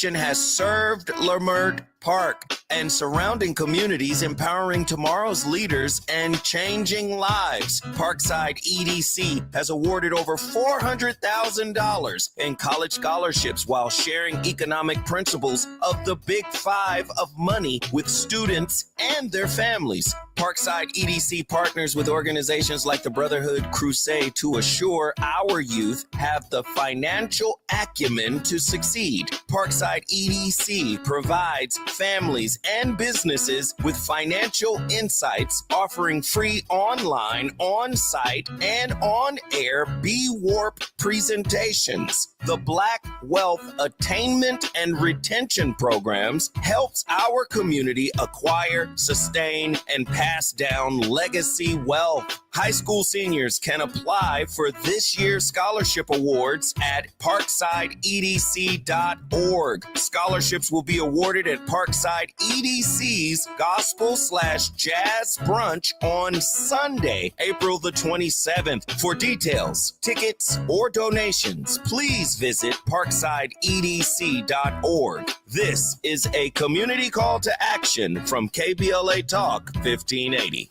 Foundation has served Leimert Park and surrounding communities, empowering tomorrow's leaders and changing lives. Parkside EDC has awarded over $400,000 in college scholarships while sharing economic principles of the Big Five of money with students and their families. Parkside EDC partners with organizations like the Brotherhood Crusade to assure our youth have the financial acumen to succeed. Parkside EDC provides families and businesses with financial insights, offering free online, on-site, and on-air B-Warp presentations. The Black Wealth Attainment and Retention Programs helps our community acquire, sustain, and pass down legacy wealth. High school seniors can apply for this year's scholarship awards at parksideedc.org. Scholarships will be awarded at Parkside EDC's Gospel/Jazz Brunch on Sunday, April the 27th. For details, tickets, or donations, please visit parksideedc.org. This is a community call to action from KBLA Talk 1580.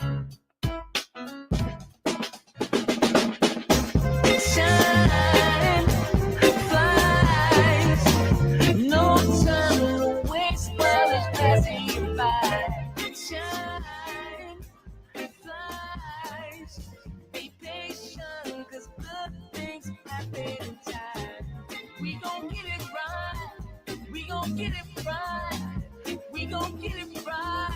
We gon' get it right. We gon' get it right. We gon' get it right.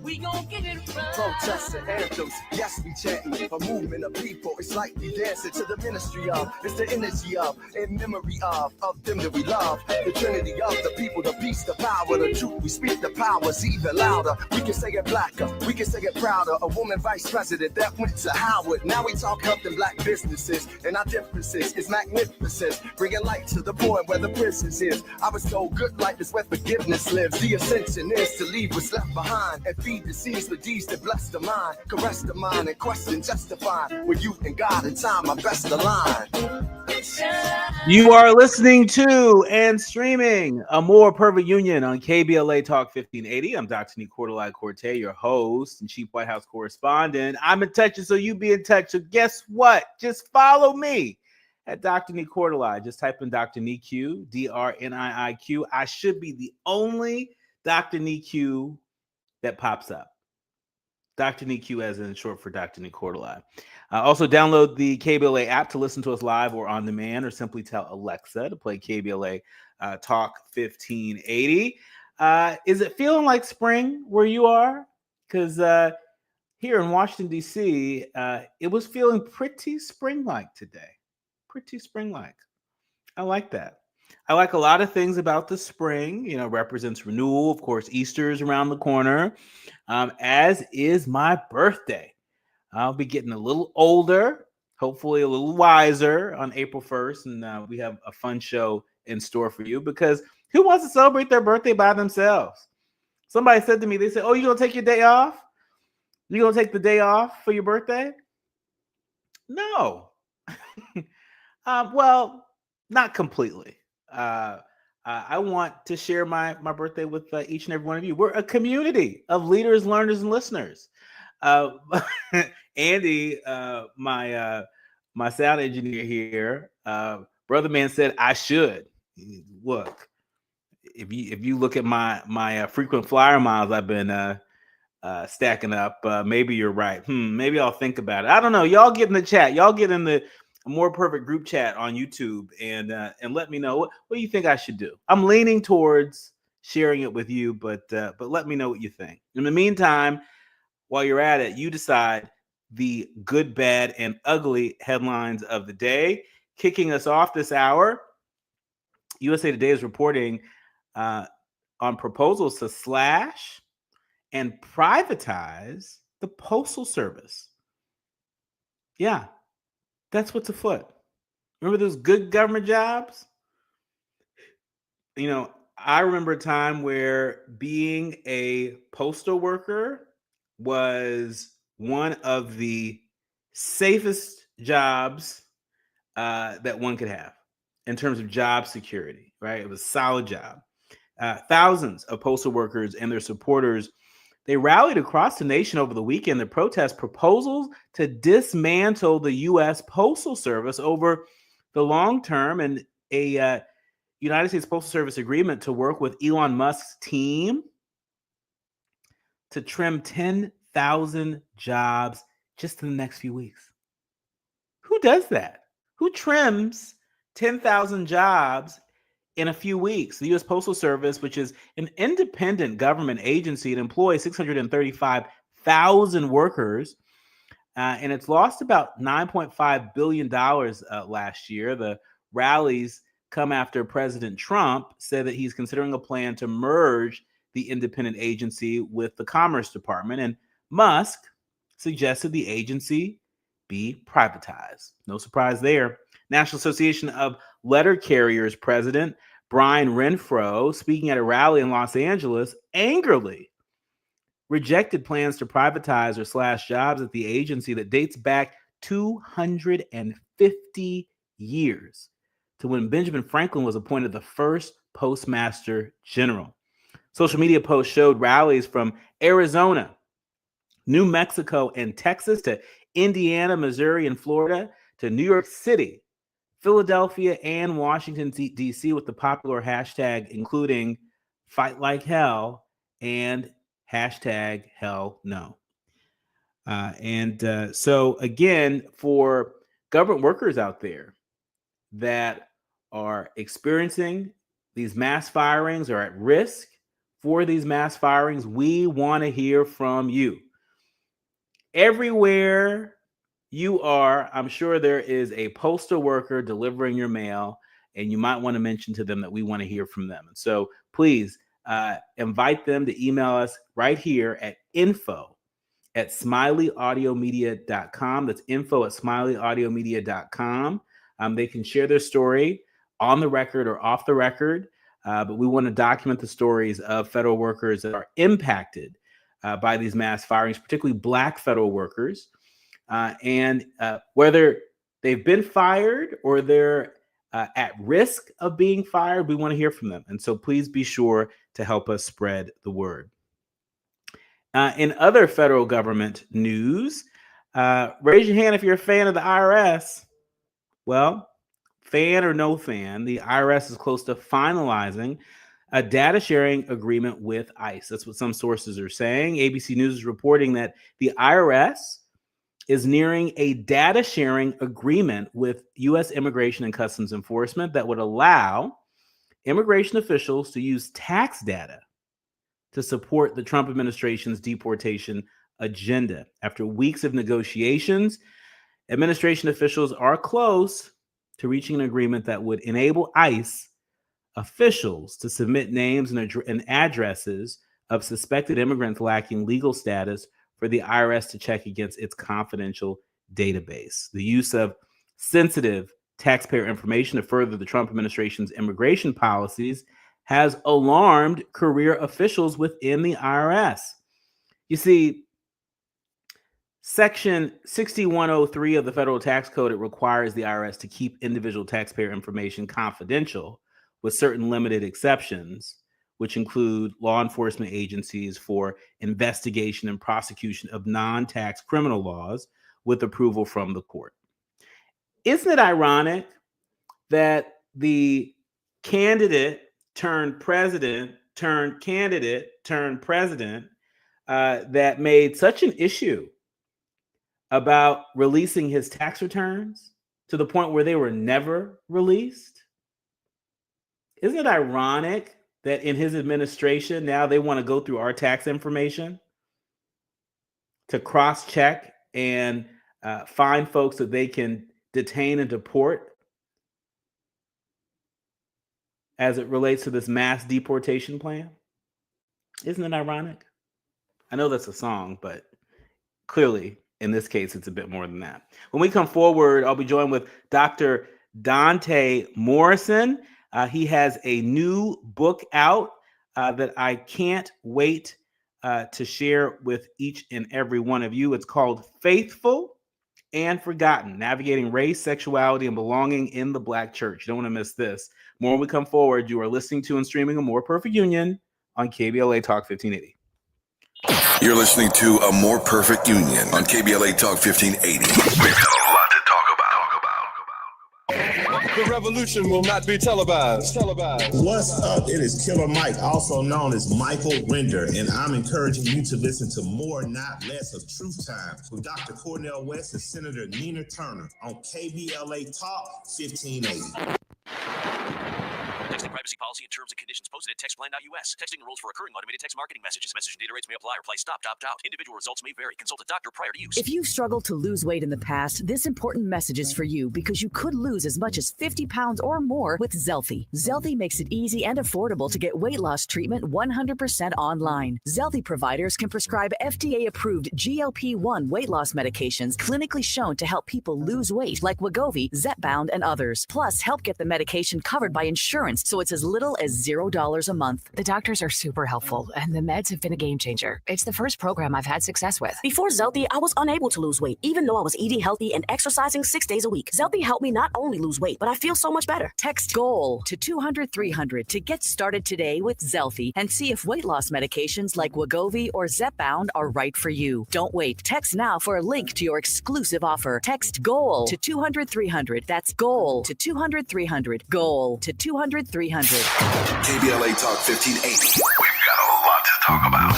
We gon' get it right. Protests and anthems, yes, we chanting. A movement of people, it's like we dancing to the ministry of. It's the energy of, in memory of them that we love. The trinity of the people, the peace, the power, the truth. We speak the powers even louder. We can say it blacker, we can say it prouder. A woman vice president that went to Howard. Now we talk helping black businesses, and our differences is magnificent. Bringing light to the point where the prisons is. I was told good life is where forgiveness lives. The ascension is to leave what's left behind and feed the seeds with deeds that bless the mind, caress the mind, and question justify. With you and God in time, I best align. You are listening to and streaming A More Perfect Union on KBLA Talk 1580. I'm Dr. Nii-Quartelai Corte, your host and chief White House correspondent. I'm in touch, so you be in touch. So guess what? Just follow me at Dr. Nii-Quartelai. Just type in Dr. Nii-Q, DrNiiQ. I should be the only Dr. Nii-Q that pops up. Dr. Nii-Q as in short for Dr. Nii-Quartelai. Also download the KBLA app to listen to us live or on demand, or simply tell Alexa to play KBLA Talk 1580. Is it feeling like spring where you are? Because here in Washington, D.C., it was feeling pretty spring-like today. Pretty spring-like. I like that. I like a lot of things about the spring. You know, represents renewal. Of course, Easter is around the corner, as is my birthday. I'll be getting a little older, hopefully a little wiser on April 1st. And we have a fun show in store for you, because who wants to celebrate their birthday by themselves? Somebody said to me, they said, "Oh, you're going to take your day off? You're going to take the day off for your birthday?" No. Well, not completely. I want to share my birthday with each and every one of you. We're a community of leaders, learners, and listeners. Andy, my sound engineer here, brother man said I should. Look, if you look at my frequent flyer miles I've been stacking up, maybe you're right. Maybe I'll think about it. I don't know. Y'all get in the chat. Y'all get in the More Perfect group chat on YouTube and let me know what you think I should do. I'm leaning towards sharing it with you, but let me know what you think. In the meantime, while you're at it, you decide the good, bad, and ugly headlines of the day. Kicking us off this hour, USA Today is reporting on proposals to slash and privatize the Postal Service. Yeah, that's what's afoot. Remember those good government jobs? You know, I remember a time where being a postal worker was one of the safest jobs that one could have in terms of job security, right? It was a solid job. Thousands of postal workers and their supporters, they rallied across the nation over the weekend to protest proposals to dismantle the U.S. Postal Service over the long term and a United States Postal Service agreement to work with Elon Musk's team to trim 10,000 jobs just in the next few weeks. Who does that? Who trims 10,000 jobs in a few weeks? The U.S. Postal Service, which is an independent government agency, it employs 635,000 workers, and it's lost about $9.5 billion last year. The rallies come after President Trump said that he's considering a plan to merge the independent agency with the Commerce Department, and Musk suggested the agency be privatized. No surprise there. National Association of Letter Carriers president Brian Renfro, speaking at a rally in Los Angeles, angrily rejected plans to privatize or slash jobs at the agency that dates back 250 years to when Benjamin Franklin was appointed the first postmaster general. Social media posts showed rallies from Arizona, New Mexico, and Texas to Indiana, Missouri, and Florida to New York City, Philadelphia, and Washington, D.C. with the popular hashtag including Fight Like Hell and hashtag Hell No. So again, for government workers out there that are experiencing these mass firings or at risk for these mass firings, we want to hear from you. Everywhere you are, I'm sure there is a postal worker delivering your mail, and you might want to mention to them that we want to hear from them. And so please invite them to email us right here at info@smileyAudiomedia.com. That's info@smileyAudiomedia.com. They can share their story on the record or off the record, but we want to document the stories of federal workers that are impacted by these mass firings, particularly Black federal workers, and whether they've been fired or they're at risk of being fired, we want to hear from them. And so please be sure to help us spread the word. In other federal government news, raise your hand if you're a fan of the IRS. Well, fan or no fan, the IRS is close to finalizing a data sharing agreement with ICE. That's what some sources are saying. ABC News is reporting that the IRS is nearing a data sharing agreement with U.S. Immigration and Customs Enforcement that would allow immigration officials to use tax data to support the Trump administration's deportation agenda. After weeks of negotiations, administration officials are close to reaching an agreement that would enable ICE officials to submit names and addresses of suspected immigrants lacking legal status for the IRS to check against its confidential database. The use of sensitive taxpayer information to further the Trump administration's immigration policies has alarmed career officials within the IRS. You see, Section 6103 of the Federal Tax Code, it requires the IRS to keep individual taxpayer information confidential with certain limited exceptions, which include law enforcement agencies for investigation and prosecution of non-tax criminal laws with approval from the court. Isn't it ironic that the candidate turned president turned candidate turned president that made such an issue about releasing his tax returns to the point where they were never released? Isn't it ironic that in his administration, now they want to go through our tax information to cross-check and find folks that they can detain and deport as it relates to this mass deportation plan? Isn't it ironic? I know that's a song, but clearly, in this case, it's a bit more than that. When we come forward, I'll be joined with Dr. Donta Morrison. He has a new book out that I can't wait to share with each and every one of you. It's called Faithful and Forgotten, Navigating Race, Sexuality, and Belonging in the Black Church. You don't want to miss this. More when we come forward. You are listening to and streaming A More Perfect Union on KBLA Talk 1580. You're listening to A More Perfect Union on KBLA Talk 1580. We've got a lot to talk about. The revolution will not be televised. What's up? It is Killer Mike, also known as Michael Render, and I'm encouraging you to listen to More, Not Less of Truth Time with Dr. Cornel West and Senator Nina Turner on KBLA Talk 1580. Texting privacy policy and terms and conditions posted at textplan.us. Texting rules for recurring automated text marketing messages. Message and data rates may apply. Reply stop, opt out. Individual results may vary. Consult a doctor prior to use. If you've struggled to lose weight in the past, this important message is for you because you could lose as much as 50 pounds or more with Zelfie. Zelfie makes it easy and affordable to get weight loss treatment 100% online. Zelfie providers can prescribe FDA-approved GLP-1 weight loss medications clinically shown to help people lose weight like Wegovy, Zepbound, and others. Plus, help get the medication covered by insurance so it's as little as $0 a month. The doctors are super helpful, and the meds have been a game changer. It's the first program I've had success with. Before Zelfie, I was unable to lose weight, even though I was eating healthy and exercising 6 days a week. Zelfie helped me not only lose weight, but I feel so much better. Text GOAL to 200-300 to get started today with Zelfie and see if weight loss medications like Wegovy or Zepbound are right for you. Don't wait. Text now for a link to your exclusive offer. Text GOAL to 200-300. That's GOAL to 200-300. GOAL to 200-300. KBLA Talk 1580. We've got a lot to talk about.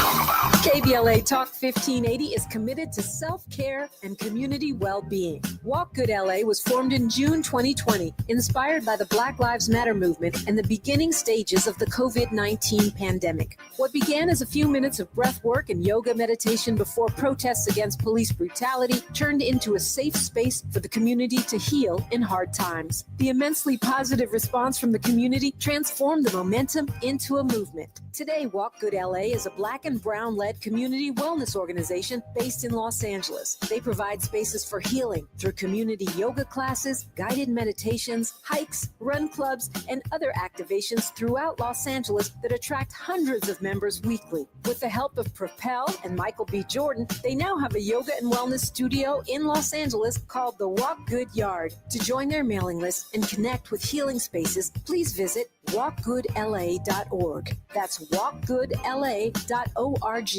KBLA Talk 1580 is committed to self-care and community well-being. Walk Good LA was formed in June 2020, inspired by the Black Lives Matter movement and the beginning stages of the COVID-19 pandemic. What began as a few minutes of breath work and yoga meditation before protests against police brutality turned into a safe space for the community to heal in hard times. The immensely positive response from the community transformed the momentum into a movement. Today, Walk Good LA is a Black and Brown-led community wellness organization based in Los Angeles. They provide spaces for healing through community yoga classes, guided meditations, hikes, run clubs, and other activations throughout Los Angeles that attract hundreds of members weekly. With the help of Propel and Michael B. Jordan, they now have a yoga and wellness studio in Los Angeles called the Walk Good Yard. To join their mailing list and connect with healing spaces, please visit walkgoodla.org. That's walkgoodla.org.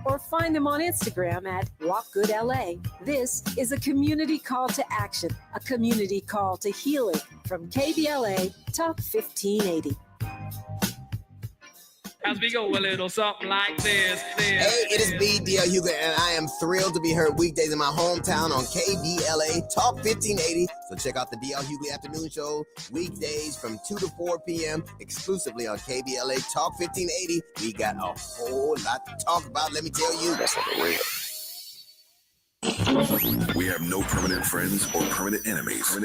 Or find them on Instagram at walkgoodla. This is a community call to action, a community call to healing from KBLA Talk 1580. As we go a little something like this. Hey, it is me, D.L. Huger, and I am thrilled to be heard weekdays in my hometown on KBLA Talk 1580. So check out the D.L. Hughley Afternoon Show weekdays from 2 to 4 p.m. exclusively on KBLA Talk 1580. We got a whole lot to talk about, let me tell you. That's what we're We have no permanent friends or permanent enemies.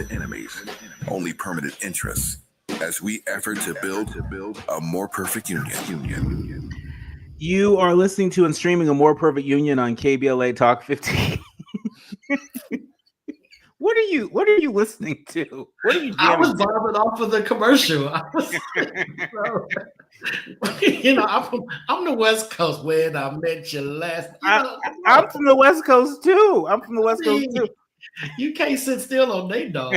Only permanent interests. As we effort to build a more perfect union. You are listening to and streaming A More Perfect Union on KBLA Talk 15. What are you listening to? What are you doing? I was bobbing off of the commercial. I'm the West Coast when I met you last. I'm from the West Coast too. You can't sit still on they dog.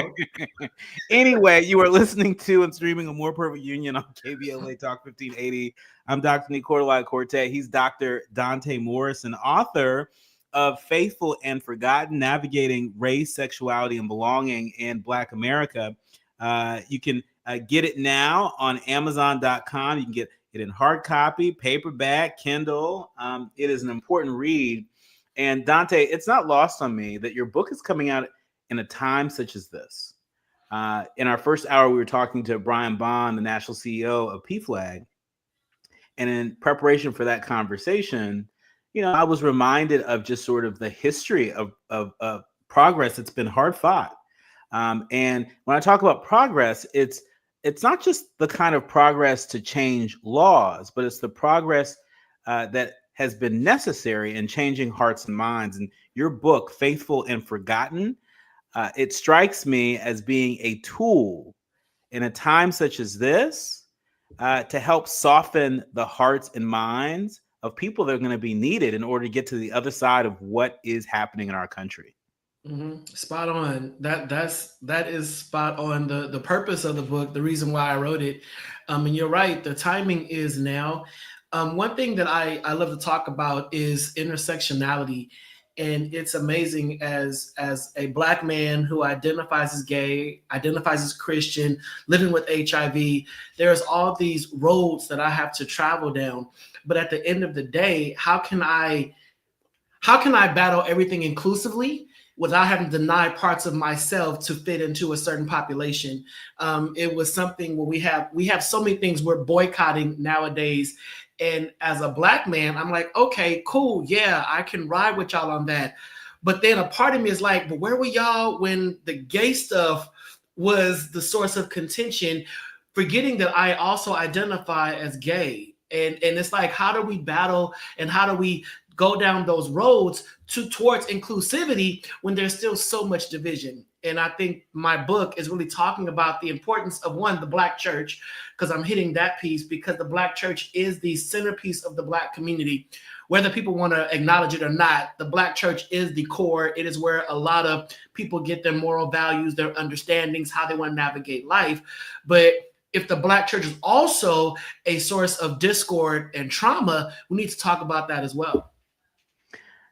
Anyway, you are listening to and streaming A More Perfect Union on KBLA Talk 1580. I'm Dr. Nii-Quartelai Corte. He's Dr. Donta Morrison, author of Faithful and Forgotten, Navigating Race, Sexuality, and Belonging in Black America. You can get it now on Amazon.com. You can get it in hard copy, paperback, Kindle. It is an important read. And Donta, it's not lost on me that your book is coming out in a time such as this. In our first hour, we were talking to Brian Bond, the national CEO of PFLAG. And in preparation for that conversation, I was reminded of just sort of the history of progress that's been hard fought. And when I talk about progress, it's not just the kind of progress to change laws, but it's the progress that has been necessary in changing hearts and minds. And your book, Faithful and Forgotten, it strikes me as being a tool in a time such as this to help soften the hearts and minds of people that are going to be needed in order to get to the other side of what is happening in our country. Spot on. That is spot on. The purpose of the book, the reason why I wrote it. And you're right. The timing is now. One thing that I love to talk about is intersectionality, and it's amazing as a Black man who identifies as gay, identifies as Christian, living with HIV. There's all these roads that I have to travel down. But at the end of the day, how can I battle everything inclusively without having to deny parts of myself to fit into a certain population? It was something where we have so many things we're boycotting nowadays. And as a Black man, I'm like, okay, cool. Yeah, I can ride with y'all on that. But then a part of me is like, but where were y'all when the gay stuff was the source of contention, forgetting that I also identify as gay? And it's like, how do we battle and how do we go down those roads towards inclusivity when there's still so much division? And I think my book is really talking about the importance of, one, the Black church, because I'm hitting that piece, because the Black church is the centerpiece of the Black community. Whether people want to acknowledge it or not, the Black church is the core. It is where a lot of people get their moral values, their understandings, how they want to navigate life. But if the Black church is also a source of discord and trauma, we need to talk about that as well.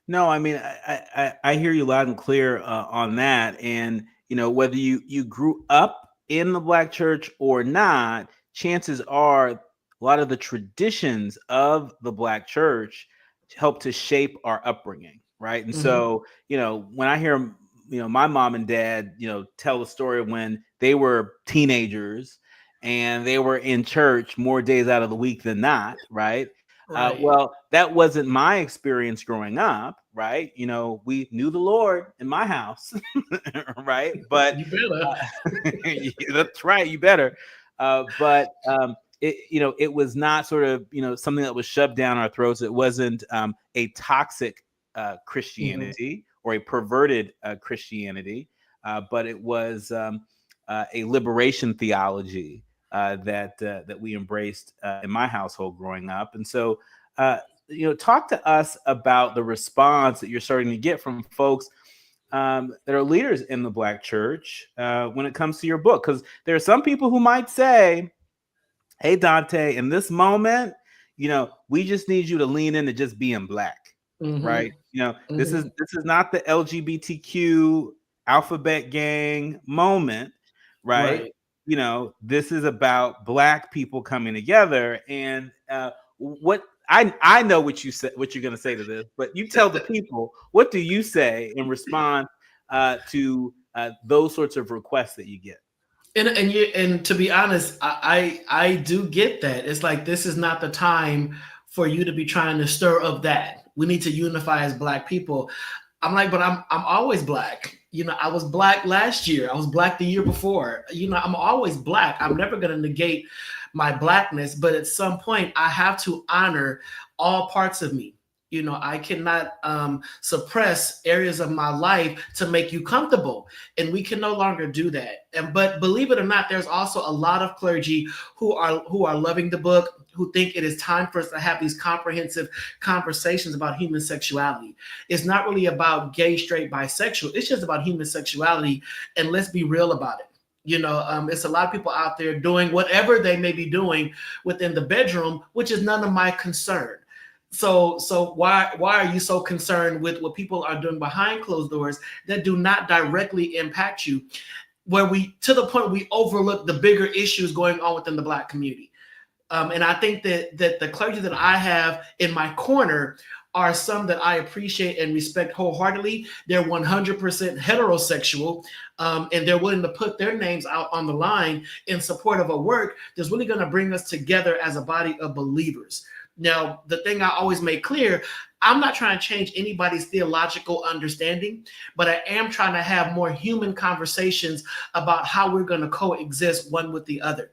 No, I mean, I hear you loud and clear on that. And, you know, whether you grew up in the Black church or not, chances are a lot of the traditions of the Black church help to shape our upbringing, right? And so, you know, when I hear, you know, my mom and dad, you know, tell the story of when they were teenagers and they were in church more days out of the week than not, right? Right. Well, that wasn't my experience growing up, right? You know, we knew the Lord in my house, right? But you better. That's right, you better. But it, you know, it was not sort of, you know, something that was shoved down our throats. It wasn't a toxic Christianity or a perverted Christianity, but it was a liberation theology that we embraced in my household growing up. And so, you know, talk to us about the response that you're starting to get from folks that are leaders in the Black church when it comes to your book. Because there are some people who might say, hey, Dante, in this moment, you know, we just need you to lean into just being Black, right? You know, this is not the LGBTQ alphabet gang moment, right? You know, this is about Black people coming together. And what I know what you said, what you're going to say to this, but you tell the people, what do you say in response to those sorts of requests that you get? And to be honest, I do get that. It's like, this is not the time for you to be trying to stir up that. We need to unify as Black people. I'm like, but I'm always Black. You know, I was Black last year. I was Black the year before. You know, I'm always Black. I'm never going to negate my Blackness, but at some point I have to honor all parts of me. You know, I cannot suppress areas of my life to make you comfortable, and we can no longer do that. But believe it or not, there's also a lot of clergy who are loving the book, who think it is time for us to have these comprehensive conversations about human sexuality. It's not really about gay, straight, bisexual. It's just about human sexuality, and let's be real about it. You know, it's a lot of people out there doing whatever they may be doing within the bedroom, which is none of my concern. So why are you so concerned with what people are doing behind closed doors that do not directly impact you, where to the point we overlook the bigger issues going on within the Black community? And I think that the clergy that I have in my corner are some that I appreciate and respect wholeheartedly. They're 100% heterosexual, and they're willing to put their names out on the line in support of a work that's really going to bring us together as a body of believers. Now, the thing I always make clear, I'm not trying to change anybody's theological understanding, but I am trying to have more human conversations about how we're going to coexist one with the other.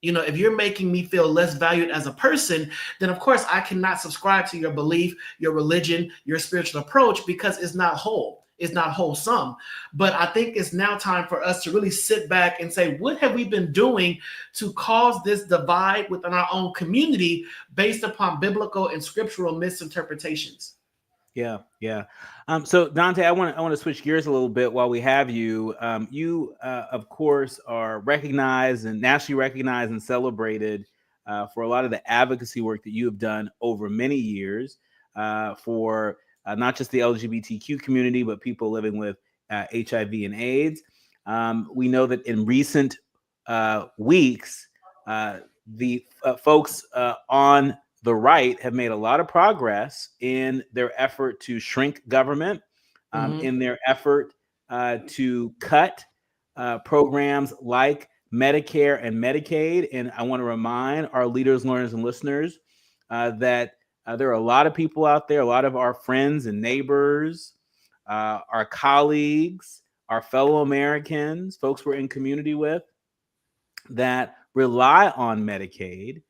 You know, if you're making me feel less valued as a person, then of course I cannot subscribe to your belief, your religion, your spiritual approach, because it's not whole. It's not wholesome. But I think it's now time for us to really sit back and say, what have we been doing to cause this divide within our own community based upon biblical and scriptural misinterpretations? Yeah, yeah. So Dante, I want to switch gears a little bit while we have you. You, of course, are recognized and nationally recognized and celebrated for a lot of the advocacy work that you have done over many years for not just the LGBTQ community, but people living with HIV and AIDS. We know that in recent weeks, the folks on the right have made a lot of progress in their effort to shrink government, in their effort to cut programs like Medicare and Medicaid. And I want to remind our leaders, learners, and listeners that there are a lot of people out there, a lot of our friends and neighbors, our colleagues, our fellow Americans, folks we're in community with, that rely on Medicaid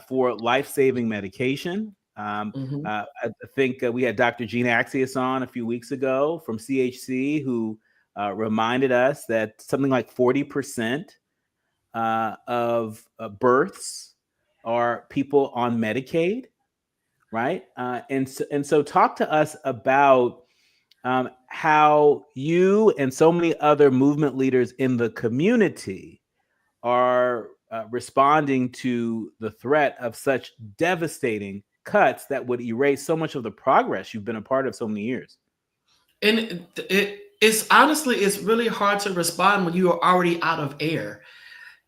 for life-saving medication. I think we had Dr. Gina Axios on a few weeks ago from CHC, who reminded us that something like 40% of births are people on Medicaid, right? And so talk to us about how you and so many other movement leaders in the community are responding to the threat of such devastating cuts that would erase so much of the progress you've been a part of so many years. And it's honestly, it's really hard to respond when you are already out of air.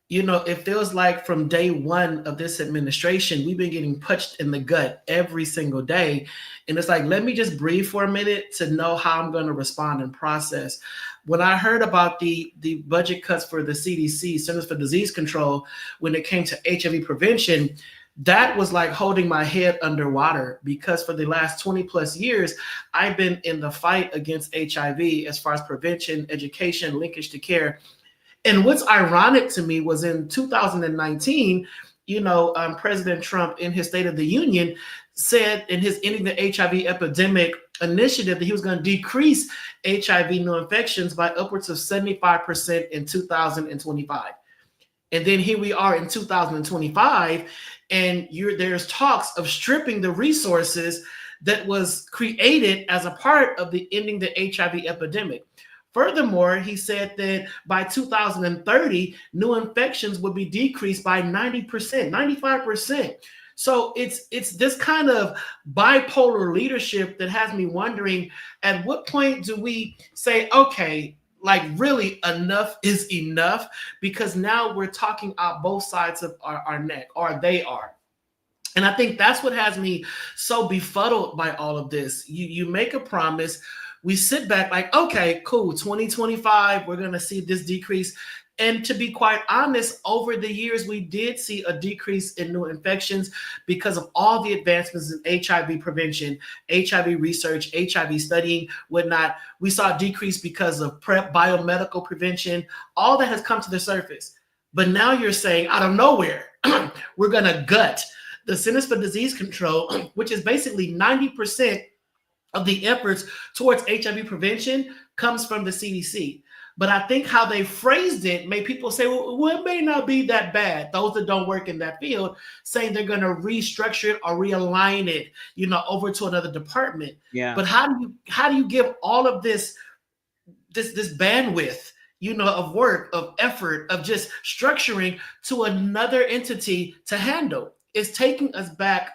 You know, it feels like from day one of this administration, we've been getting punched in the gut every single day. And it's like, let me just breathe for a minute to know how I'm going to respond and process. When I heard about the budget cuts for the CDC, Centers for Disease Control, when it came to HIV prevention, that was like holding my head underwater, because for the last 20 plus years, I've been in the fight against HIV as far as prevention, education, linkage to care. And what's ironic to me was in 2019, President Trump in his State of the Union said in his Ending the HIV Epidemic initiative that he was going to decrease HIV new infections by upwards of 75% in 2025. And then here we are in 2025, and there's talks of stripping the resources that was created as a part of the Ending the HIV Epidemic. Furthermore, he said that by 2030, new infections would be decreased by 90%, 95%. So it's this kind of bipolar leadership that has me wondering, at what point do we say, okay, like really enough is enough? Because now we're talking out both sides of our neck, or they are. And I think that's what has me so befuddled by all of this. You make a promise, we sit back like, okay, cool, 2025, we're going to see this decrease. And to be quite honest, over the years, we did see a decrease in new infections because of all the advancements in HIV prevention, HIV research, HIV studying, whatnot. We saw a decrease because of PrEP, biomedical prevention. All that has come to the surface. But now you're saying out of nowhere, we're going to gut the Centers for Disease Control, which is basically 90% of the efforts towards HIV prevention comes from the CDC. But I think how they phrased it made people say, well, it may not be that bad. Those that don't work in that field saying they're going to restructure it or realign it, over to another department. Yeah. But how do you give all of this bandwidth, of work, of effort, of just structuring to another entity to handle? It's taking us back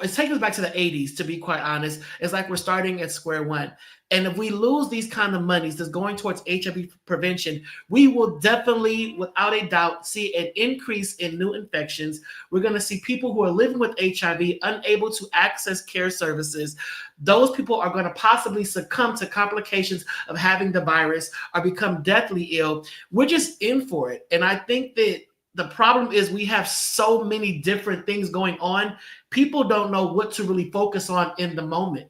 it's taking us back to the 80s, to be quite honest. It's like we're starting at square one. And if we lose these kind of monies that's going towards HIV prevention, we will definitely, without a doubt, see an increase in new infections. We're going to see people who are living with HIV unable to access care services. Those people are going to possibly succumb to complications of having the virus or become deathly ill. We're just in for it. And I think that the problem is we have so many different things going on. People don't know what to really focus on in the moment.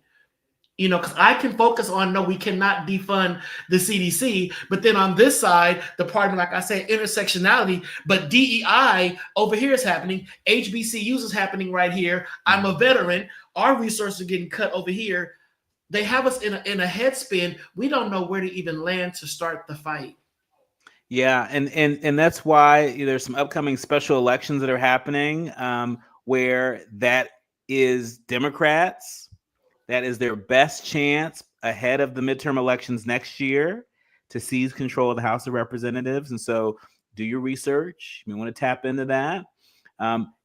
Because I can focus on, no, we cannot defund the CDC. But then on this side, the department, like I said, intersectionality, but DEI over here is happening. HBCUs is happening right here. I'm a veteran. Our resources are getting cut over here. They have us in a head spin. We don't know where to even land to start the fight. Yeah, and that's why there's some upcoming special elections that are happening where that is Democrats that is their best chance ahead of the midterm elections next year to seize control of the House of Representatives. And so do your research. You want to tap into that.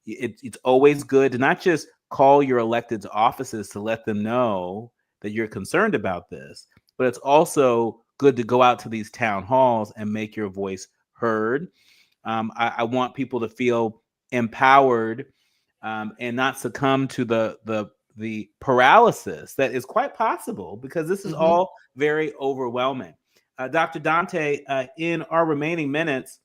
It's always good to not just call your elected offices to let them know that you're concerned about this, but it's also good to go out to these town halls and make your voice heard. I want people to feel empowered and not succumb to the paralysis that is quite possible, because this is all very overwhelming. Dr. Dante, in our remaining minutes,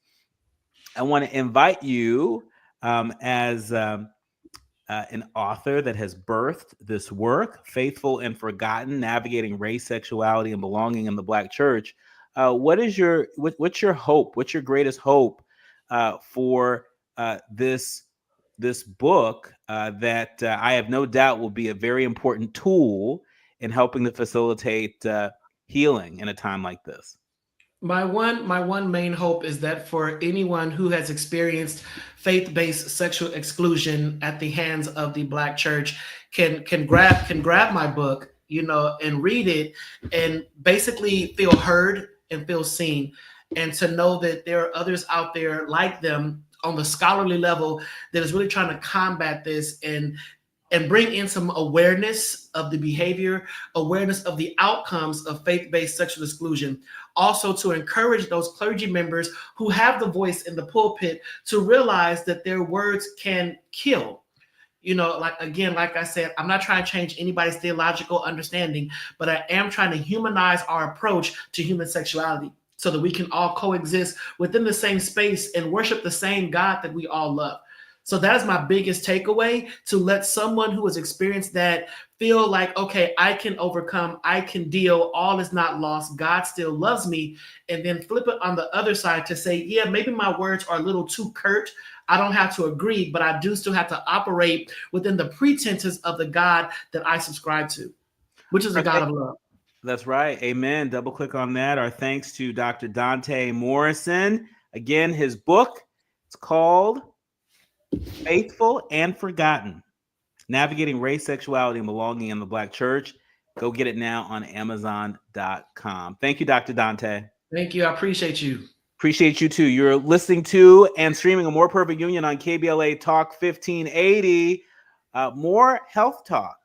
I want to invite you as an author that has birthed this work, Faithful and Forgotten, Navigating Race, Sexuality, and Belonging in the Black Church. What's your hope? What's your greatest hope for this book that I have no doubt will be a very important tool in helping to facilitate healing in a time like this? My one main hope is that for anyone who has experienced faith-based sexual exclusion at the hands of the Black church can grab my book, and read it and basically feel heard and feel seen, and to know that there are others out there like them on the scholarly level that is really trying to combat this and bring in some awareness of the behavior, awareness of the outcomes of faith-based sexual exclusion. Also to encourage those clergy members who have the voice in the pulpit to realize that their words can kill. Like I said, I'm not trying to change anybody's theological understanding, but I am trying to humanize our approach to human sexuality so that we can all coexist within the same space and worship the same God that we all love. So that is my biggest takeaway, to let someone who has experienced that feel like, okay, I can overcome, I can deal, all is not lost, God still loves me. And then flip it on the other side to say, yeah, maybe my words are a little too curt. I don't have to agree, but I do still have to operate within the pretenses of the God that I subscribe to, which is the God of love. That's right. Amen. Double click on that. Our thanks to Dr. Donta Morrison. Again, his book, it's called Faithful and Forgotten, Navigating Race, Sexuality, and Belonging in the Black Church. Go get it now on Amazon.com. Thank you, Dr. Donta. Thank you. I appreciate you. Appreciate you too. You're listening to and streaming A More Perfect Union on KBLA Talk 1580. More health talk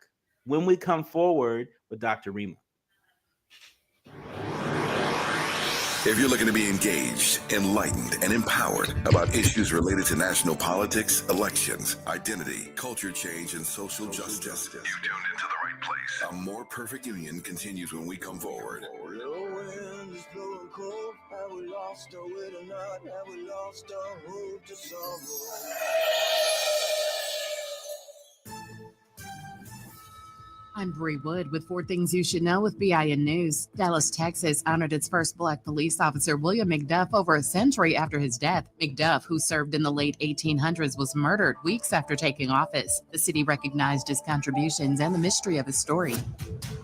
when we come forward with Dr. Reema. If you're looking to be engaged, enlightened, and empowered about issues related to national politics, elections, identity, culture change, and social justice, you tuned into the right place. A More Perfect Union continues when we come forward. I'm Bree Wood with 4 Things You Should Know with BIN News. Dallas, Texas honored its first Black police officer, William McDuff, over a century after his death. McDuff, who served in the late 1800s, was murdered weeks after taking office. The city recognized his contributions and the mystery of his story.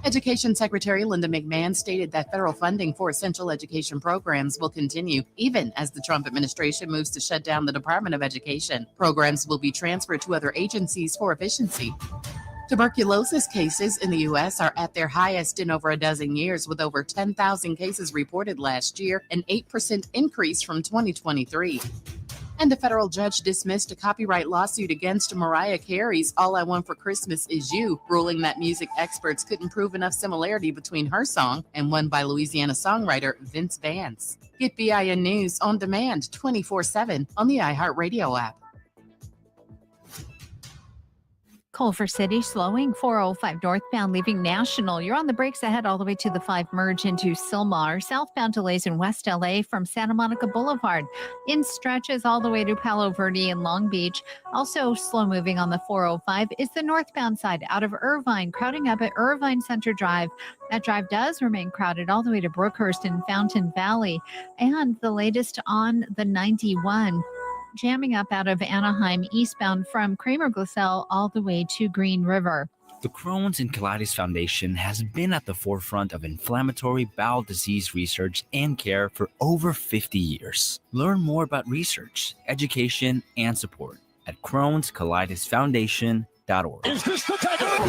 Education Secretary Linda McMahon stated that federal funding for essential education programs will continue, even as the Trump administration moves to shut down the Department of Education. Programs will be transferred to other agencies for efficiency. Tuberculosis cases in the U.S. are at their highest in over a dozen years, with over 10,000 cases reported last year, an 8% increase from 2023. And a federal judge dismissed a copyright lawsuit against Mariah Carey's All I Want for Christmas Is You, ruling that music experts couldn't prove enough similarity between her song and one by Louisiana songwriter Vince Vance. Get BIN News on demand 24/7 on the iHeartRadio app. Culver City slowing 405 northbound leaving National. You're on the brakes ahead all the way to the 5 merge into Sylmar. Southbound delays in West LA from Santa Monica Boulevard. In stretches all the way to Palo Verde and Long Beach. Also slow moving on the 405 is the northbound side out of Irvine, crowding up at Irvine Center Drive. That drive does remain crowded all the way to Brookhurst and Fountain Valley. And the latest on the 91. Jamming up out of Anaheim eastbound from Kramer-Glassell all the way to Green River. The Crohn's and Colitis Foundation has been at the forefront of inflammatory bowel disease research and care for over 50 years. Learn more about research, education, and support at Crohn'sColitisFoundation.org. KBLA.org.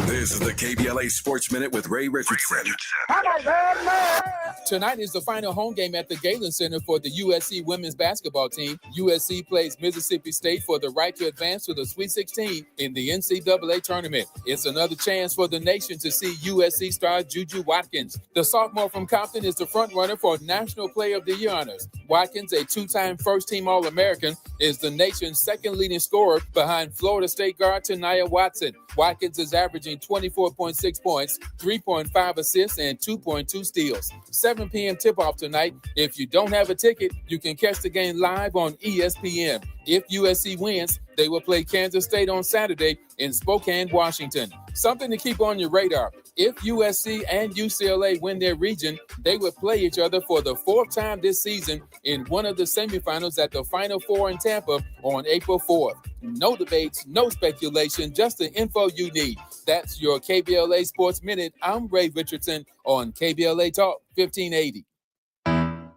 This is the KBLA Sports Minute with Ray Richardson. Tonight is the final home game at the Galen Center for the USC women's basketball team. USC plays Mississippi State for the right to advance to the Sweet 16 in the NCAA tournament. It's another chance for the nation to see USC star Juju Watkins. The sophomore from Compton is the front runner for National Player of the Year honors. Watkins, a two-time first-team All-American, is the nation's second leading scorer behind Florida State guard Taniyah Watson. Watkins is averaging 24.6 points, 3.5 assists, and 2.2 steals. 7 p.m. tip-off tonight. If you don't have a ticket, you can catch the game live on ESPN. If USC wins, they will play Kansas State on Saturday in Spokane, Washington. Something to keep on your radar. If USC and UCLA win their region, they will play each other for the fourth time this season in one of the semifinals at the Final Four in Tampa on April 4th. No debates, no speculation, just the info you need. That's your KBLA Sports Minute. I'm Ray Richardson on KBLA Talk 1580.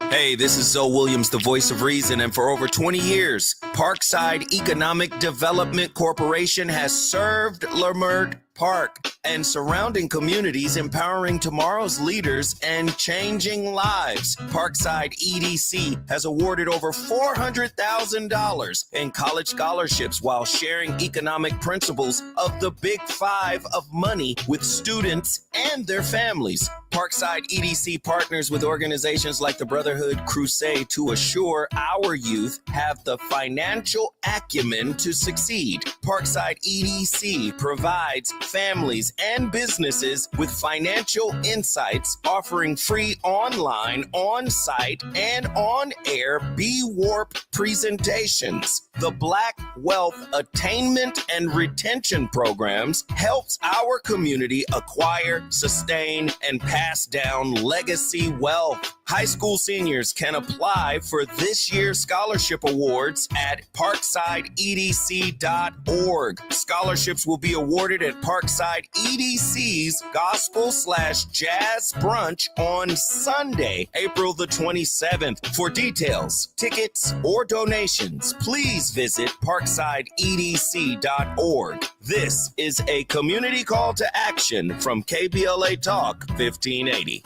Hey, this is Zoe Williams, the voice of reason, and for over 20 years, Parkside Economic Development Corporation has served Leimert Park and surrounding communities, empowering tomorrow's leaders and changing lives. Parkside EDC has awarded over $400,000 in college scholarships while sharing economic principles of the Big Five of money with students and their families. Parkside EDC partners with organizations like the Brotherhood Crusade to assure our youth have the financial acumen to succeed. Parkside EDC provides families and businesses with financial insights, offering free online, on-site, and on-air B-Warp presentations. The Black Wealth Attainment and Retention Programs helps our community acquire, sustain, and pass down legacy wealth. High school seniors can apply for this year's scholarship awards at parksideedc.org. Scholarships will be awarded at Parkside EDC's Gospel/Jazz Brunch on Sunday, April the 27th. For details, tickets, or donations, please visit parksideedc.org. This is a community call to action from KBLA Talk 1580.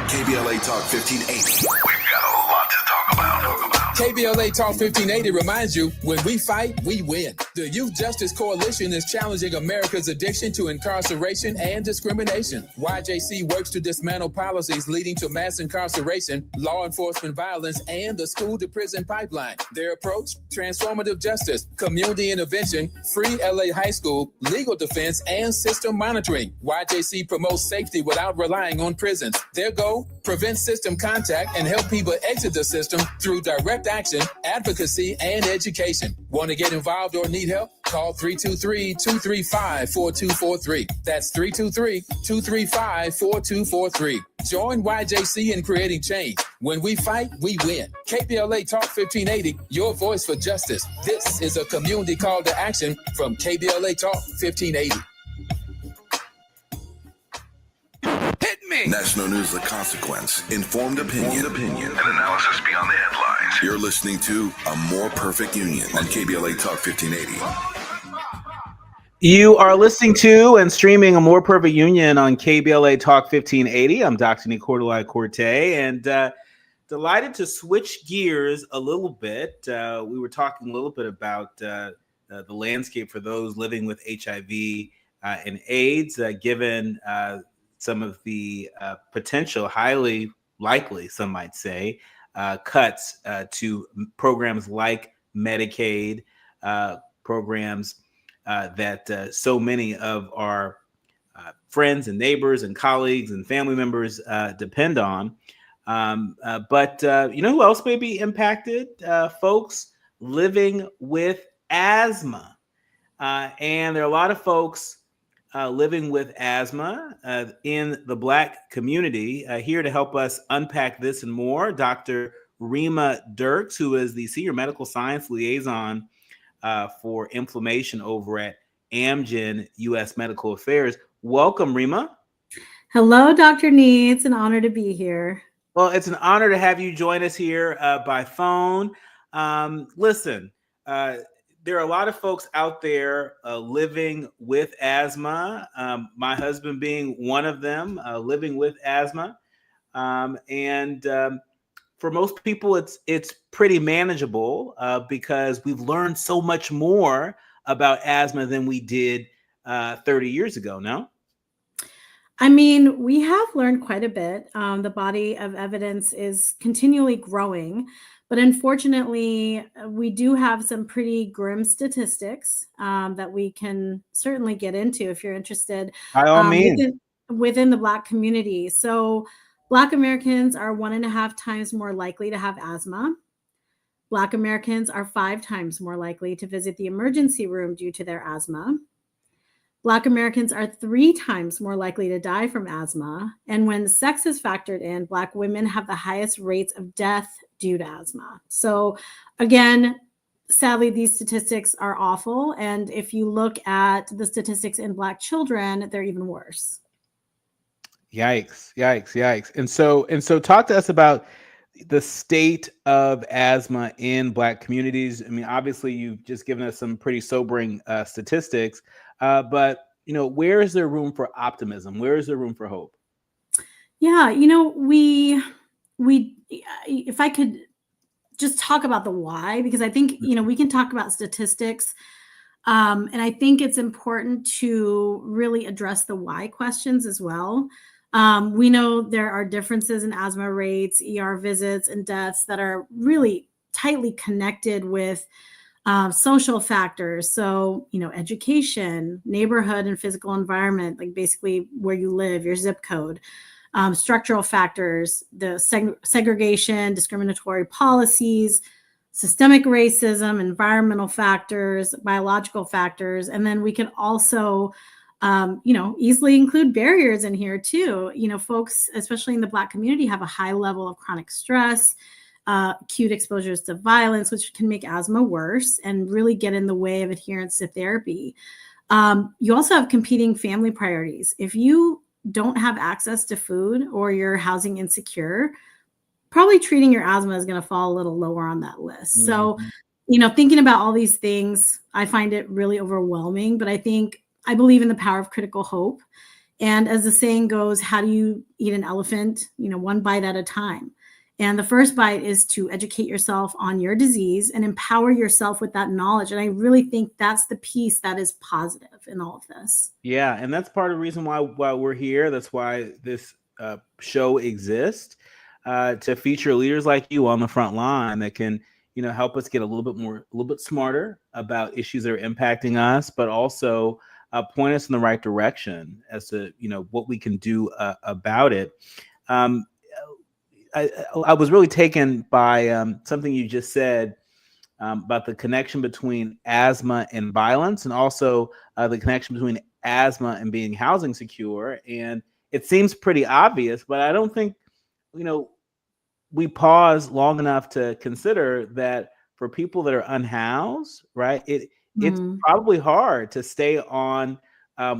KBLA Talk 1580. We've got a lot to talk about. KBLA Talk 1580 reminds you, when we fight, we win. The Youth Justice Coalition is challenging America's addiction to incarceration and discrimination. YJC works to dismantle policies leading to mass incarceration, law enforcement violence, and the school-to-prison pipeline. Their approach? Transformative justice, community intervention, free LA high school, legal defense, and system monitoring. YJC promotes safety without relying on prisons. Their goal? Prevent system contact and help people exit the system through direct action, advocacy, and education. Want to get involved or need help? Call 323-235-4243. That's 323-235-4243. Join YJC in creating change. When we fight, we win. KBLA Talk 1580, your voice for justice. This is a community call to action from KBLA Talk 1580. Hit me! National News The Consequence. Informed opinion. And analysis beyond the headlines. You're listening to A More Perfect Union on KBLA Talk 1580. You are listening to and streaming A More Perfect Union on KBLA Talk 1580. I'm Dr. Nii-Quartelai Corte, and delighted to switch gears a little bit. We were talking a little bit about the landscape for those living with HIV and AIDS, given some of the potential, highly likely, some might say, cuts to programs like Medicaid, programs that so many of our friends and neighbors and colleagues and family members depend on. But you know who else may be impacted? Folks living with asthma. And there are a lot of folks living with asthma in the Black community. Here to help us unpack this and more, Dr. Reema Dirks, who is the Senior Medical Science Liaison for Inflammation over at Amgen U.S. Medical Affairs. Welcome, Reema. Hello, Dr. Nee. It's an honor to be here. Well, it's an honor to have you join us here by phone. Listen, there there are a lot of folks out there living with asthma. My husband being one of them, living with asthma, and for most people, it's pretty manageable because we've learned so much more about asthma than we did 30 years ago. No. I mean, we have learned quite a bit. The body of evidence is continually growing, but unfortunately, we do have some pretty grim statistics that we can certainly get into if you're interested. By all means. Within the Black community. So Black Americans are 1.5 times more likely to have asthma. Black Americans are 5 times more likely to visit the emergency room due to their asthma. Black Americans are 3 times more likely to die from asthma. And when sex is factored in, Black women have the highest rates of death due to asthma. So again, sadly, these statistics are awful. And if you look at the statistics in Black children, they're even worse. Yikes, yikes, yikes. And so talk to us about the state of asthma in Black communities. I mean, obviously you've just given us some pretty sobering statistics, but where is there room for optimism? Where is there room for hope? Yeah, we if I could just talk about the why, because I think, we can talk about statistics. And I think it's important to really address the why questions as well. We know there are differences in asthma rates, ER visits, and deaths that are really tightly connected with social factors. So, education, neighborhood and physical environment, like basically where you live, your zip code, structural factors, the segregation, discriminatory policies, systemic racism, environmental factors, biological factors. And then we can also easily include barriers in here too. Folks, especially in the Black community, have a high level of chronic stress, acute exposures to violence, which can make asthma worse and really get in the way of adherence to therapy. You also have competing family priorities. If you don't have access to food or you're housing insecure, probably treating your asthma is going to fall a little lower on that list. Mm-hmm. So, thinking about all these things, I find it really overwhelming, but I believe in the power of critical hope. And as the saying goes, how do you eat an elephant? One bite at a time. And the first bite is to educate yourself on your disease and empower yourself with that knowledge. And I really think that's the piece that is positive in all of this. Yeah. And that's part of the reason why we're here. That's why this show exists, to feature leaders like you on the front line that can, help us get a little bit smarter about issues that are impacting us, but also point us in the right direction as to, what we can do about it. I was really taken by something you just said about the connection between asthma and violence, and also the connection between asthma and being housing secure. And it seems pretty obvious, but I don't think, we pause long enough to consider that for people that are unhoused, right? It's probably hard to stay on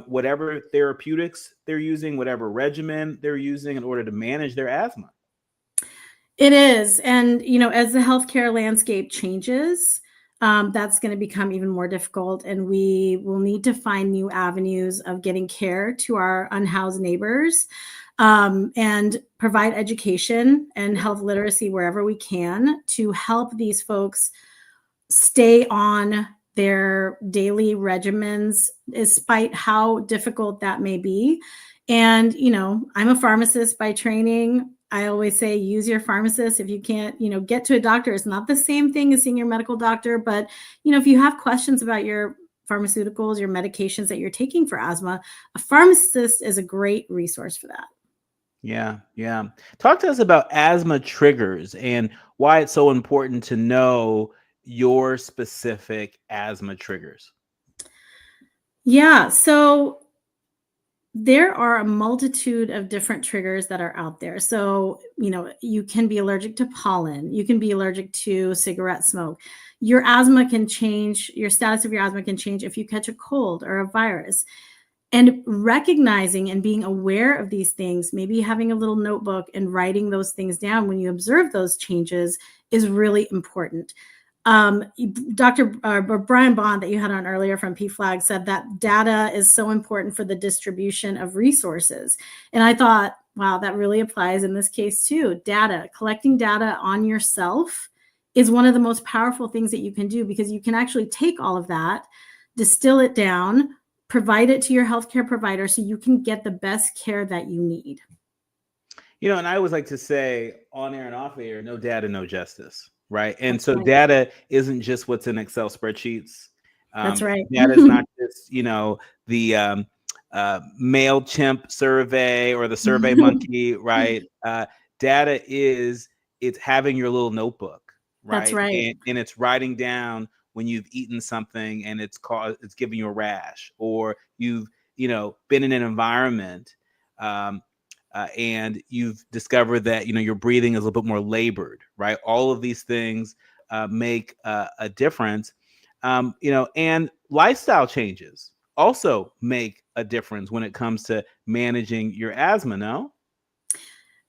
whatever therapeutics they're using, whatever regimen they're using in order to manage their asthma. It is. And, as the healthcare landscape changes, that's going to become even more difficult. And we will need to find new avenues of getting care to our unhoused neighbors, and provide education and health literacy wherever we can to help these folks stay on their daily regimens, despite how difficult that may be. And, I'm a pharmacist by training. I always say, use your pharmacist. If you can't, get to a doctor, it's not the same thing as seeing your medical doctor. But, if you have questions about your pharmaceuticals, your medications that you're taking for asthma, a pharmacist is a great resource for that. Yeah. Yeah. Talk to us about asthma triggers and why it's so important to know your specific asthma triggers. Yeah. So there are a multitude of different triggers that are out there. So, you can be allergic to pollen. You can be allergic to cigarette smoke. Your asthma can change. Your status of your asthma can change if you catch a cold or a virus. And recognizing and being aware of these things, maybe having a little notebook and writing those things down when you observe those changes is really important. Dr. Brian Bond that you had on earlier from PFLAG said that data is so important for the distribution of resources. And I thought, wow, that really applies in this case too. Data, collecting data on yourself is one of the most powerful things that you can do, because you can actually take all of that, distill it down, provide it to your healthcare provider so you can get the best care that you need. You know, and I always like to say on air and off air, no data, no justice, right? And That's so right. data isn't just what's in Excel spreadsheets. That's right. Data is not just, you know, the MailChimp survey or the Survey Monkey, right? Data is, it's having your little notebook, right? That's right. And it's writing down when you've eaten something and it's giving you a rash, or you've, you know, been in an environment and you've discovered that, you know, your breathing is a little bit more labored, right? All of these things make a difference, you know, and lifestyle changes also make a difference when it comes to managing your asthma, no?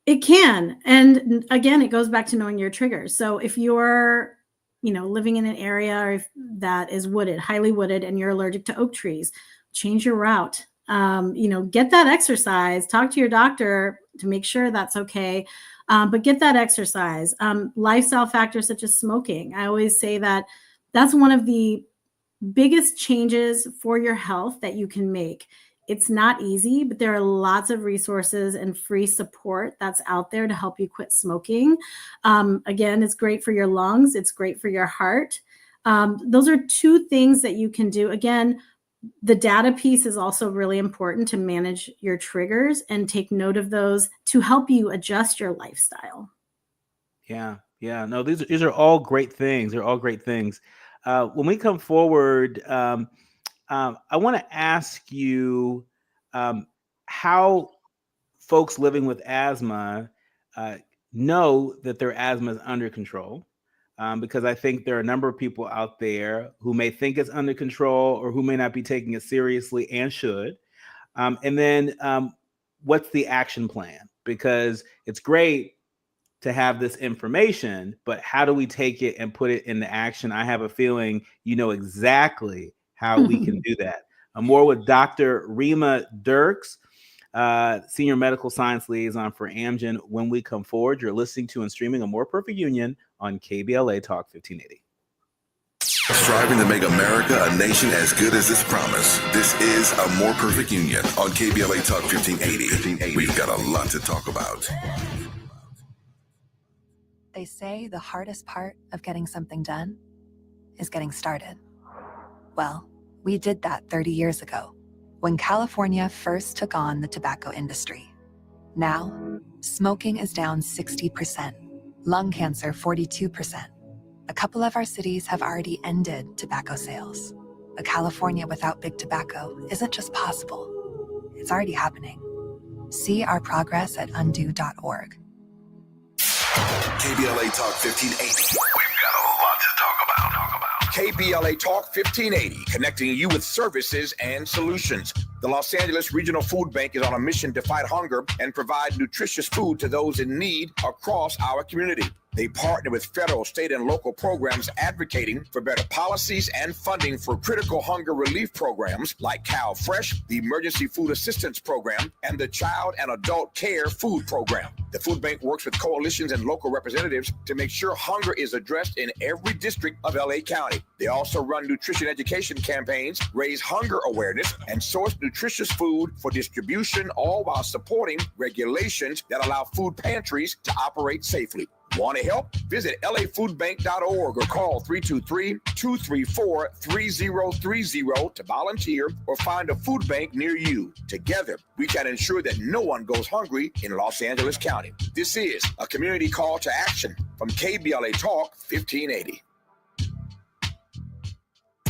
It can. And again, it goes back to knowing your triggers. So if you're, you know, living in an area that is wooded, highly wooded, and you're allergic to oak trees, change your route. You know, get that exercise, talk to your doctor to make sure that's okay. But get that exercise. Lifestyle factors such as smoking. I always say that that's one of the biggest changes for your health that you can make. It's not easy, but there are lots of resources and free support that's out there to help you quit smoking. Again, it's great for your lungs. It's great for your heart. Those are two things that you can do. Again, the data piece is also really important to manage your triggers and take note of those to help you adjust your lifestyle. Yeah. No, these are all great things. They're all great things. When we come forward, I want to ask you how folks living with asthma know that their asthma is under control. Because I think there are a number of people out there who may think it's under control or who may not be taking it seriously and should. And then what's the action plan? Because it's great to have this information, but how do we take it and put it into action? I have a feeling you know exactly how we can do that. More with Dr. Reema Dirks, Senior Medical Science Liaison for Amgen. When we come forward, you're listening to and streaming A More Perfect Union on KBLA Talk 1580. Striving to make America a nation as good as its promise. This is A More Perfect Union on KBLA Talk 1580. We've got a lot to talk about. They say the hardest part of getting something done is getting started. Well, we did that 30 years ago when California first took on the tobacco industry. Now, smoking is down 60%, lung cancer 42%. A couple of our cities have already ended tobacco sales. A California without big tobacco isn't just possible, it's already happening. See our progress at undo.org. KBLA Talk 1580. We've got a lot to talk about. KBLA Talk 1580, connecting you with services and solutions. The Los Angeles Regional Food Bank is on a mission to fight hunger and provide nutritious food to those in need across our community. They partner with federal, state, and local programs advocating for better policies and funding for critical hunger relief programs like Cal Fresh, the Emergency Food Assistance Program, and the Child and Adult Care Food Program. The food bank works with coalitions and local representatives to make sure hunger is addressed in every district of LA County. They also run nutrition education campaigns, raise hunger awareness, and source nutritious food for distribution, all while supporting regulations that allow food pantries to operate safely. Want to help? Visit lafoodbank.org or call 323-234-3030 to volunteer or find a food bank near you. Together, we can ensure that no one goes hungry in Los Angeles County. This is a community call to action from KBLA Talk 1580.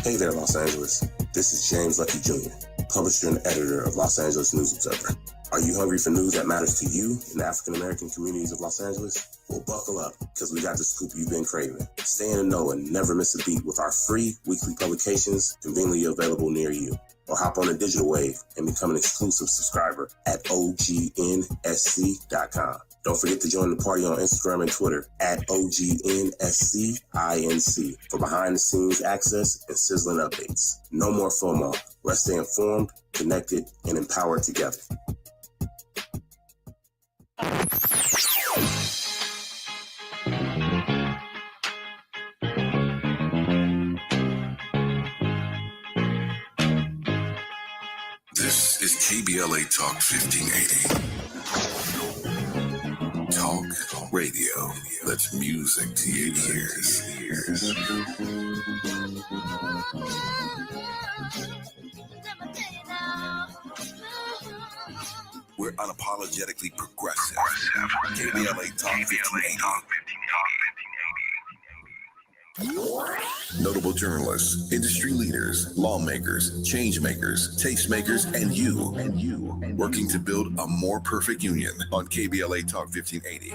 Hey there, Los Angeles. This is James Lucky Jr., publisher and editor of Los Angeles News Observer. Are you hungry for news that matters to you in the African-American communities of Los Angeles? Well, buckle up, because we got the scoop you've been craving. Stay in the know and never miss a beat with our free weekly publications conveniently available near you. Or hop on the digital wave and become an exclusive subscriber at OGNSC.com. Don't forget to join the party on Instagram and Twitter at OGNSCINC for behind-the-scenes access and sizzling updates. No more FOMO. Let's stay informed, connected, and empowered together. This is KBLA Talk 1580. Talk radio. That's music to your ears. We're unapologetically progressive. KBLA Talk 1580. Notable journalists, industry leaders, lawmakers, change makers, tastemakers, and you, working to build a more perfect union on KBLA Talk 1580.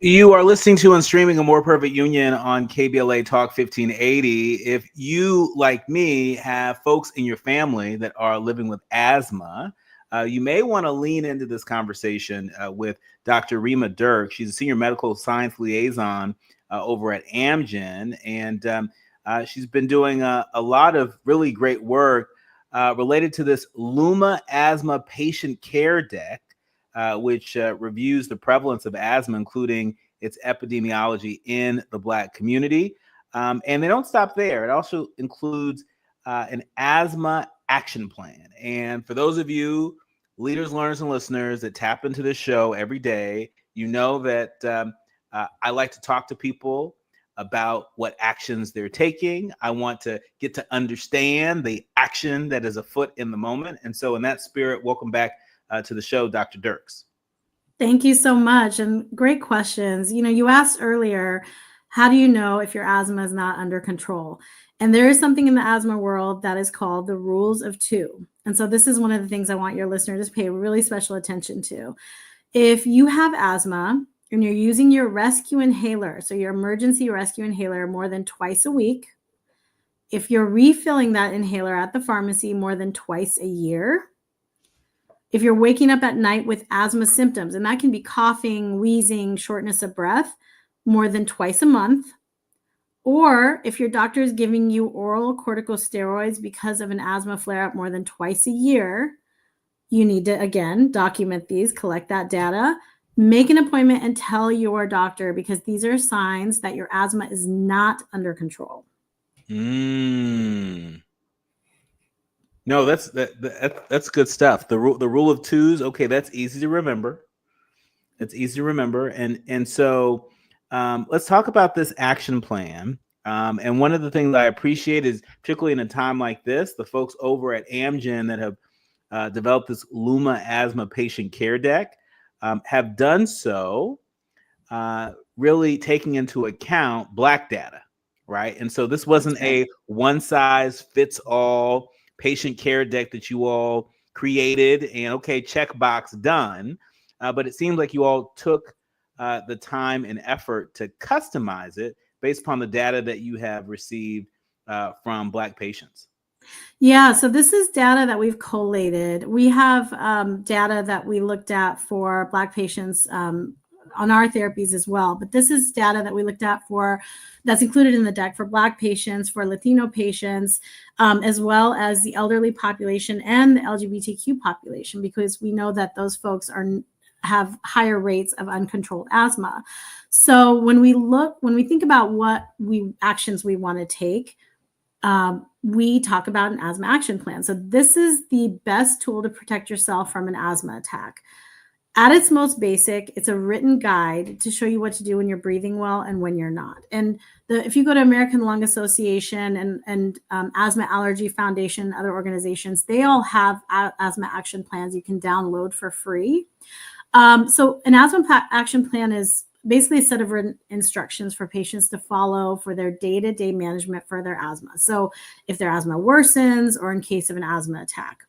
You are listening to and streaming A More Perfect Union on KBLA Talk 1580. If you, like me, have folks in your family that are living with asthma, you may want to lean into this conversation with Dr. Reema Dirks. She's a senior medical science liaison over at Amgen, and she's been doing a lot of really great work related to this LUMA Asthma Patient Care Deck, which reviews the prevalence of asthma, including its epidemiology in the Black community. And they don't stop there. It also includes an asthma action plan. And for those of you leaders, learners, and listeners that tap into this show every day, you know that I like to talk to people about what actions they're taking. I want to get to understand the action that is afoot in the moment. And so in that spirit, welcome back to the show, Dr. Dirks. Thank you so much. And great questions. You know, you asked earlier, how do you know if your asthma is not under control? And there is something in the asthma world that is called the rules of two. And so this is one of the things I want your listeners to pay really special attention to. If you have asthma and you're using your rescue inhaler, so your emergency rescue inhaler, more than twice a week, if you're refilling that inhaler at the pharmacy more than twice a year, if you're waking up at night with asthma symptoms, and that can be coughing, wheezing, shortness of breath, more than twice a month, or if your doctor is giving you oral corticosteroids because of an asthma flare-up more than twice a year, you need to, again, document these, collect that data, make an appointment and tell your doctor, because these are signs that your asthma is not under control. No, that's good stuff. The rule of twos. Okay, that's easy to remember. It's easy to remember. And so let's talk about this action plan. And one of the things I appreciate is, particularly in a time like this, the folks over at Amgen that have developed this LUMA Asthma Patient Care Deck have done so really taking into account Black data, right? And so this wasn't a one-size-fits-all patient care deck that you all created and, okay, checkbox done. But it seems like you all took the time and effort to customize it based upon the data that you have received from Black patients. Yeah, so this is data that we've collated. We have data that we looked at for Black patients on our therapies as well. But this is data that we looked at that's included in the deck for Black patients, for Latino patients, as well as the elderly population and the LGBTQ population, because we know that those folks have higher rates of uncontrolled asthma. So when we think about what actions we want to take, we talk about an asthma action plan. So this is the best tool to protect yourself from an asthma attack. At its most basic, it's a written guide to show you what to do when you're breathing well and when you're not. And if you go to American Lung Association and Asthma Allergy Foundation, other organizations, they all have asthma action plans you can download for free. So an asthma action plan is basically a set of written instructions for patients to follow for their day-to-day management for their asthma. So if their asthma worsens or in case of an asthma attack.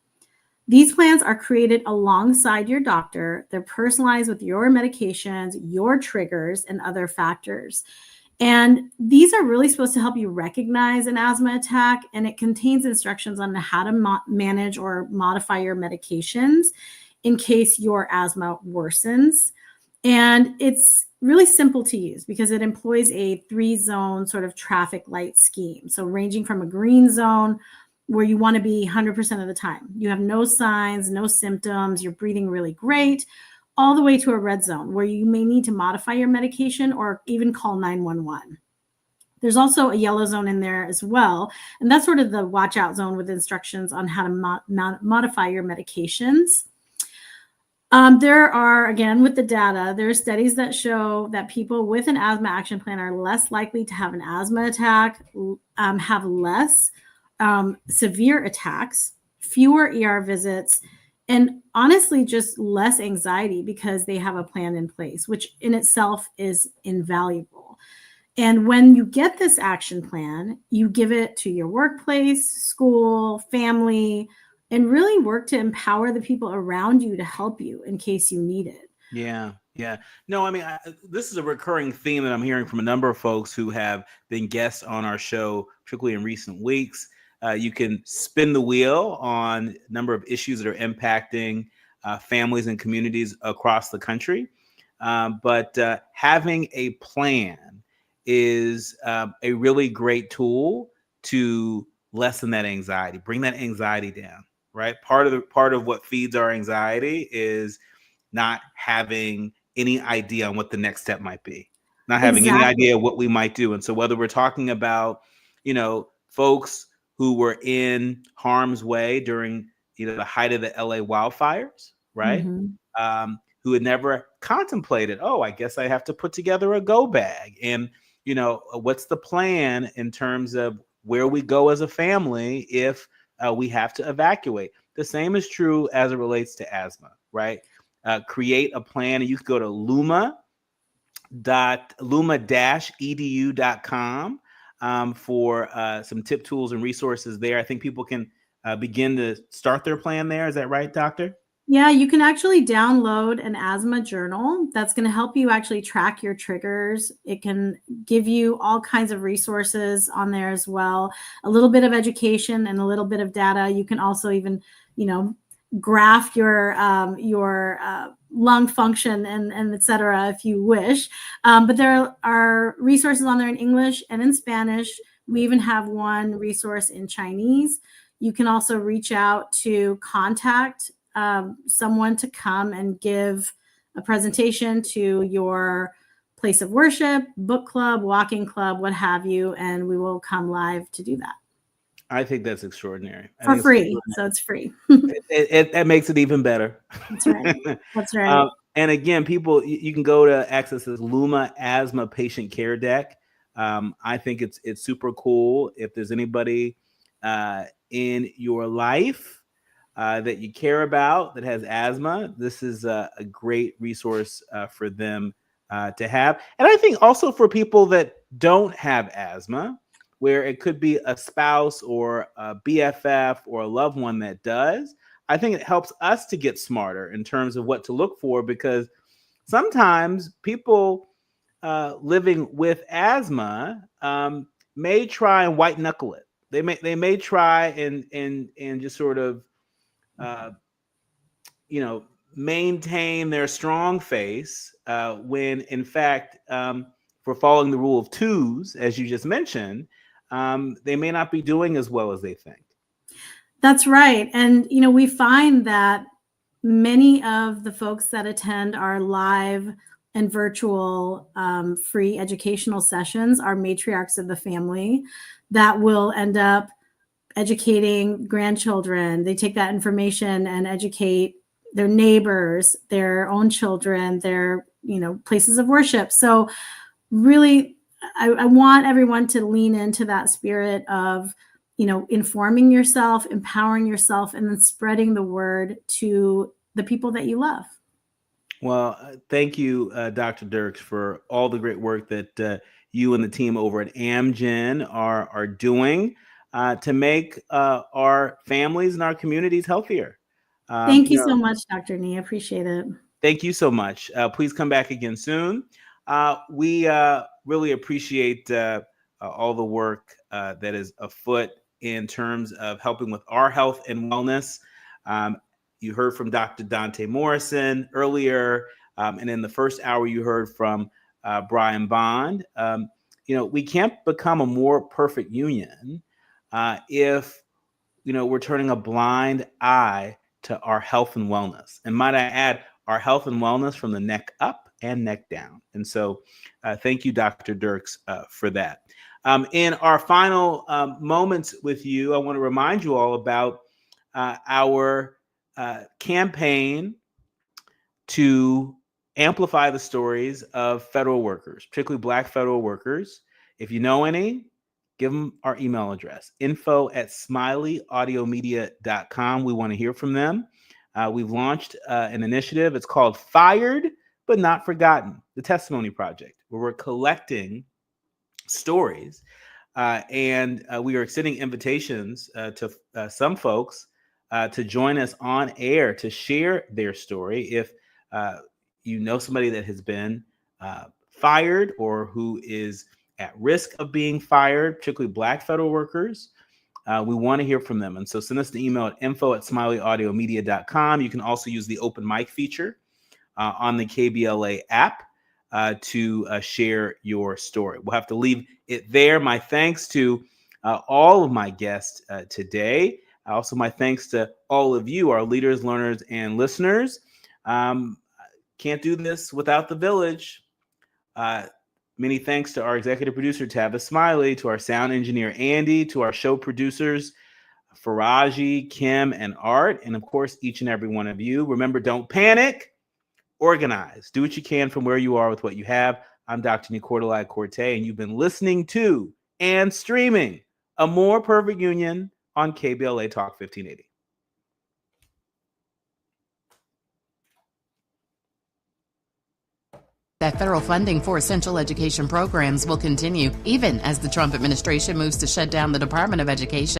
These plans are created alongside your doctor. They're personalized with your medications, your triggers, and other factors. And these are really supposed to help you recognize an asthma attack, and it contains instructions on how to manage or modify your medications in case your asthma worsens. And it's really simple to use because it employs a 3-zone sort of traffic light scheme. So ranging from a green zone where you want to be 100% of the time. You have no signs, no symptoms, you're breathing really great, all the way to a red zone where you may need to modify your medication or even call 911. There's also a yellow zone in there as well. And that's sort of the watch out zone with instructions on how to modify your medications. There are, again, with the data, there are studies that show that people with an asthma action plan are less likely to have an asthma attack, have less severe attacks, fewer ER visits, and honestly, just less anxiety because they have a plan in place, which in itself is invaluable. And when you get this action plan, you give it to your workplace, school, family, and really work to empower the people around you to help you in case you need it. Yeah. No, I mean, this is a recurring theme that I'm hearing from a number of folks who have been guests on our show, particularly in recent weeks. You can spin the wheel on a number of issues that are impacting families and communities across the country. But having a plan is a really great tool to lessen that anxiety, bring that anxiety down, right? Part of what feeds our anxiety is not having any idea on what the next step might be, not having any idea what we might do. And so whether we're talking about, folks who were in harm's way during, the height of the LA wildfires, right? Mm-hmm. Who had never contemplated, I guess I have to put together a go bag. And, what's the plan in terms of where we go as a family if we have to evacuate? The same is true as it relates to asthma, right? Create a plan, and you can go to luma-edu.com for some tip, tools, and resources there. I think people can begin to start their plan there. Is that right, Doctor? Yeah, you can actually download an asthma journal that's going to help you actually track your triggers. It can give you all kinds of resources on there as well, a little bit of education and a little bit of data. You can also even, graph your lung function and et cetera, if you wish. But there are resources on there in English and in Spanish. We even have one resource in Chinese. You can also reach out to contact someone to come and give a presentation to your place of worship, book club, walking club, what have you, and we will come live to do that. I think that's extraordinary. For free, so it's free. It makes it even better. That's right. That's right. And again, people, you can go to access this Luma Asthma Patient Care Deck. I think it's super cool. If there's anybody in your life that you care about that has asthma, this is a great resource for them to have. And I think also for people that don't have asthma, where it could be a spouse or a BFF or a loved one that does, I think it helps us to get smarter in terms of what to look for, because sometimes people living with asthma may try and white knuckle it. They may try and just sort of maintain their strong face when in fact, for following the rule of twos, as you just mentioned, they may not be doing as well as they think. That's right. And, we find that many of the folks that attend our live and virtual free educational sessions are matriarchs of the family that will end up educating grandchildren. They take that information and educate their neighbors, their own children, their, places of worship. So really, I want everyone to lean into that spirit of, informing yourself, empowering yourself, and then spreading the word to the people that you love. Well, thank you, Dr. Dirks, for all the great work that you and the team over at Amgen are doing to make our families and our communities healthier. Thank you so much, Dr. Nee. I appreciate it. Thank you so much. Please come back again soon. We really appreciate all the work that is afoot in terms of helping with our health and wellness. You heard from Dr. Donta Morrison earlier, and in the first hour, you heard from Brian Bond. We can't become a more perfect union if we're turning a blind eye to our health and wellness. And might I add, our health and wellness from the neck up and neck down. And so thank you, Dr. Dirks, for that. In our final moments with you, I want to remind you all about our campaign to amplify the stories of federal workers, particularly Black federal workers. If you know any, give them our email address, info@smileyAudiomedia.com. We want to hear from them. We've launched an initiative. It's called Fired But Not Forgotten, the Testimony Project, where we're collecting stories and we are extending invitations to some folks to join us on air to share their story. If you know somebody that has been fired or who is at risk of being fired, particularly Black federal workers, we want to hear from them. And so send us the email at info@smileyAudiomedia.com. You can also use the open mic feature on the KBLA app to share your story. We'll have to leave it there. My thanks to all of my guests today. Also, my thanks to all of you, our leaders, learners, and listeners. Can't do this without the village. Many thanks to our executive producer, Tavis Smiley, to our sound engineer, Andy, to our show producers, Faraji, Kim, and Art, and of course, each and every one of you. Remember, don't panic, organize. Do what you can from where you are with what you have. I'm Dr. Nii-Quartelai Corte, and you've been listening to and streaming A More Perfect Union on KBLA Talk 1580. That federal funding for essential education programs will continue, even as the Trump administration moves to shut down the Department of Education.